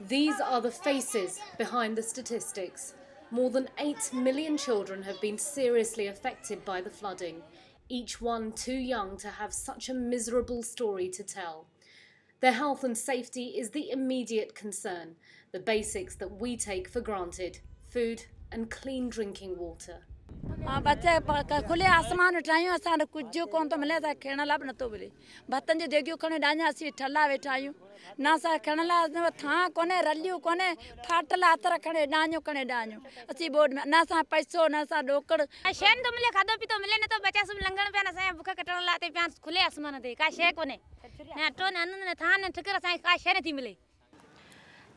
These are the faces behind the statistics. More than 8 million children have been seriously affected by the flooding, each one too young to have such a miserable story to tell. Their health and safety is the immediate concern, the basics that we take for granted: food and clean drinking water. बच्चे खुले आसमान उठायूं असां कुछ कोन तो मिले त खेण ला न तो मिले भतन जो देगियो खणे डान्या असी ठल्ला वेठायूं ना सा खेण ला था कोने रलियो कोने फाटला अतर खणे डान्यो असी बोर्ड में ना सा पैसो ना सा डोकड़ शेन तो मिले खादो पीतो मिले न तो बच्चा सब लंगण पे असां भूख कटण लाते पे खुले आसमान ते का शे कोने ना तो न था न ठकर असां का शे नथी मिले.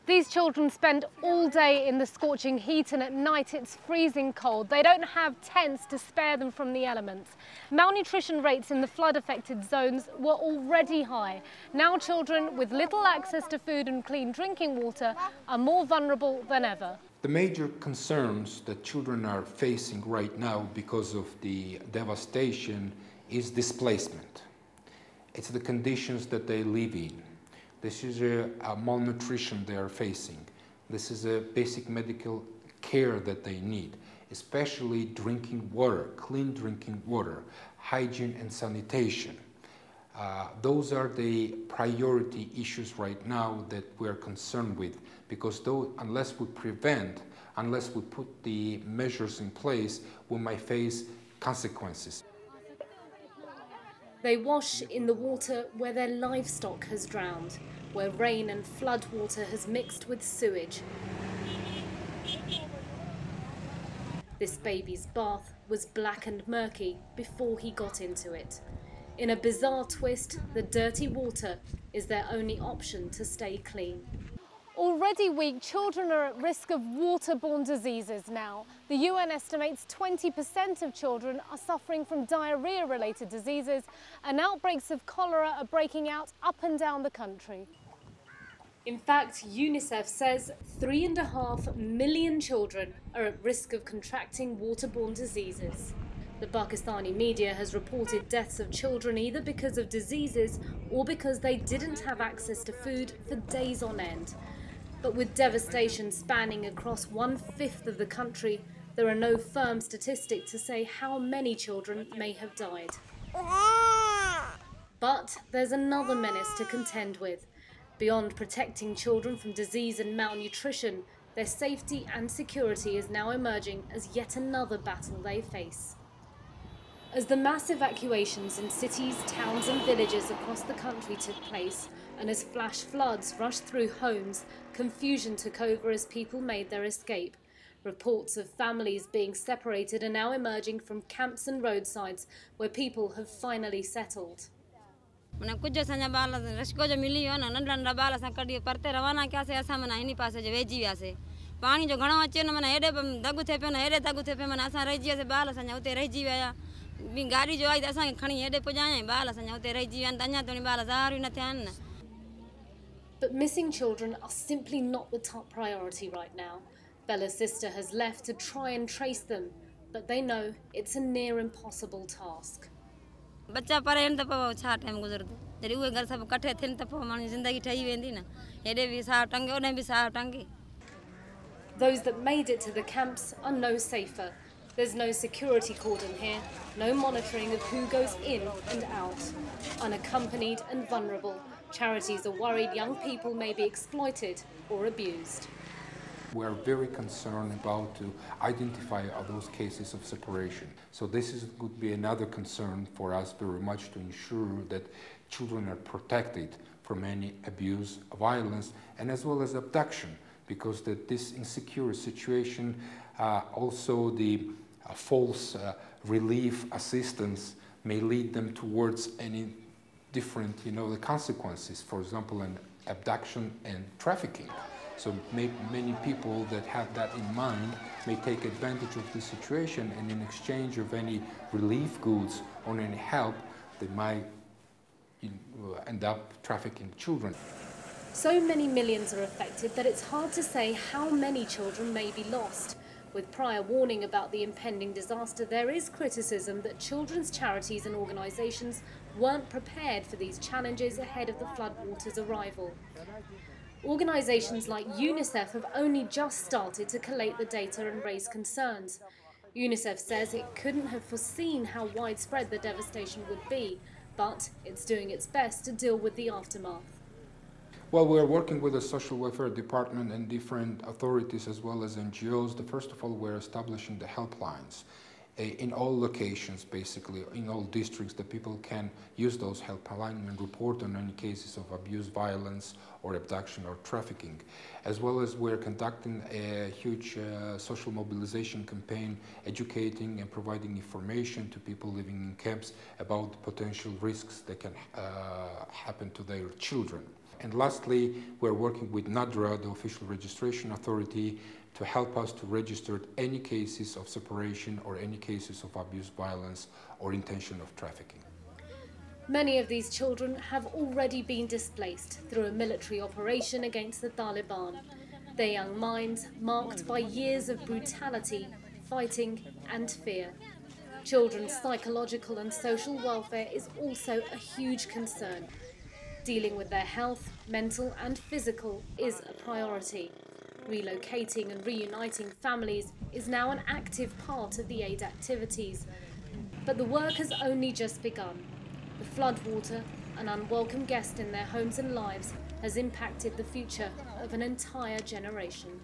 These children spend all day in the scorching heat, and at night it's freezing cold. They don't have tents to spare them from the elements. Malnutrition rates in the flood-affected zones were already high. Now children with little access to food and clean drinking water are more vulnerable than ever. The major concerns that children are facing right now because of the devastation is displacement. It's the conditions that they live in. This is a malnutrition they are facing. This is a basic medical care that they need, especially drinking water, clean drinking water, hygiene and sanitation. Those are the priority issues right now that we are concerned with, because unless we prevent, unless we put the measures in place, we might face consequences. They wash in the water where their livestock has drowned, where rain and flood water has mixed with sewage. This baby's bath was black and murky before he got into it. In a bizarre twist, the dirty water is their only option to stay clean. Already weak, children are at risk of waterborne diseases now. The UN estimates 20% of children are suffering from diarrhea-related diseases, and outbreaks of cholera are breaking out up and down the country. In fact, UNICEF says 3.5 million children are at risk of contracting waterborne diseases. The Pakistani media has reported deaths of children either because of diseases or because they didn't have access to food for days on end. But with devastation spanning across 1/5 of the country, there are no firm statistics to say how many children may have died. But there's another menace to contend with. Beyond protecting children from disease and malnutrition, their safety and security is now emerging as yet another battle they face. As the mass evacuations in cities, towns and villages across the country took place, and as flash floods rushed through homes, confusion took over as people made their escape. Reports of families being separated are now emerging from camps and roadsides where people have finally settled. पानी जो घणो अचे न मने हेडे दगु थे पे न हेडे दगु थे पे मन असा रही जी से बाल असा उते रही जी वया बी गाड़ी जो आई असा खणी हेडे पुजाए बाल असा उते रही जी अन तन्या तोनी बाल ज़ार न थ्यान न. But missing children are simply not the top priority right now. Bella's sister has left to try and trace them, but they know it's a near impossible task. बच्चा परे न त पो छा टाइम गुजरदो जरी उहे घर सब इकट्ठे थिन त पो मानी जिंदगी ठही वेंदी न हेडे भी साह टंगे ओने भी साह टंगे. Those that made it to the camps are no safer. There's no security cordon here, no monitoring of who goes in and out. Unaccompanied and vulnerable, charities are worried young people may be exploited or abused. We are very concerned about to identify those cases of separation. So this could be another concern for us very much, to ensure that children are protected from any abuse, violence, and as well as abduction, because this insecure situation, also the false relief assistance may lead them towards any different, the consequences, for example, an abduction and trafficking. So many people that have that in mind may take advantage of the situation, and in exchange of any relief goods or any help, they might end up trafficking children. So many millions are affected that it's hard to say how many children may be lost. With prior warning about the impending disaster, there is criticism that children's charities and organisations weren't prepared for these challenges ahead of the floodwaters' arrival. Organisations like UNICEF have only just started to collate the data and raise concerns. UNICEF says it couldn't have foreseen how widespread the devastation would be, but it's doing its best to deal with the aftermath. Well, we are working with the Social Welfare Department and different authorities as well as NGOs. First of all, we're establishing the helplines in all locations, basically, in all districts, that people can use those helplines and report on any cases of abuse, violence, or abduction or trafficking. As well as we're conducting a huge social mobilization campaign, educating and providing information to people living in camps about potential risks that can happen to their children. And lastly, we're working with NADRA, the official registration authority, to help us to register any cases of separation or any cases of abuse, violence, or intention of trafficking. Many of these children have already been displaced through a military operation against the Taliban. Their young minds marked by years of brutality, fighting, and fear. Children's psychological and social welfare is also a huge concern. Dealing with their health, mental and physical, is a priority. Relocating and reuniting families is now an active part of the aid activities. But the work has only just begun. The floodwater, an unwelcome guest in their homes and lives, has impacted the future of an entire generation.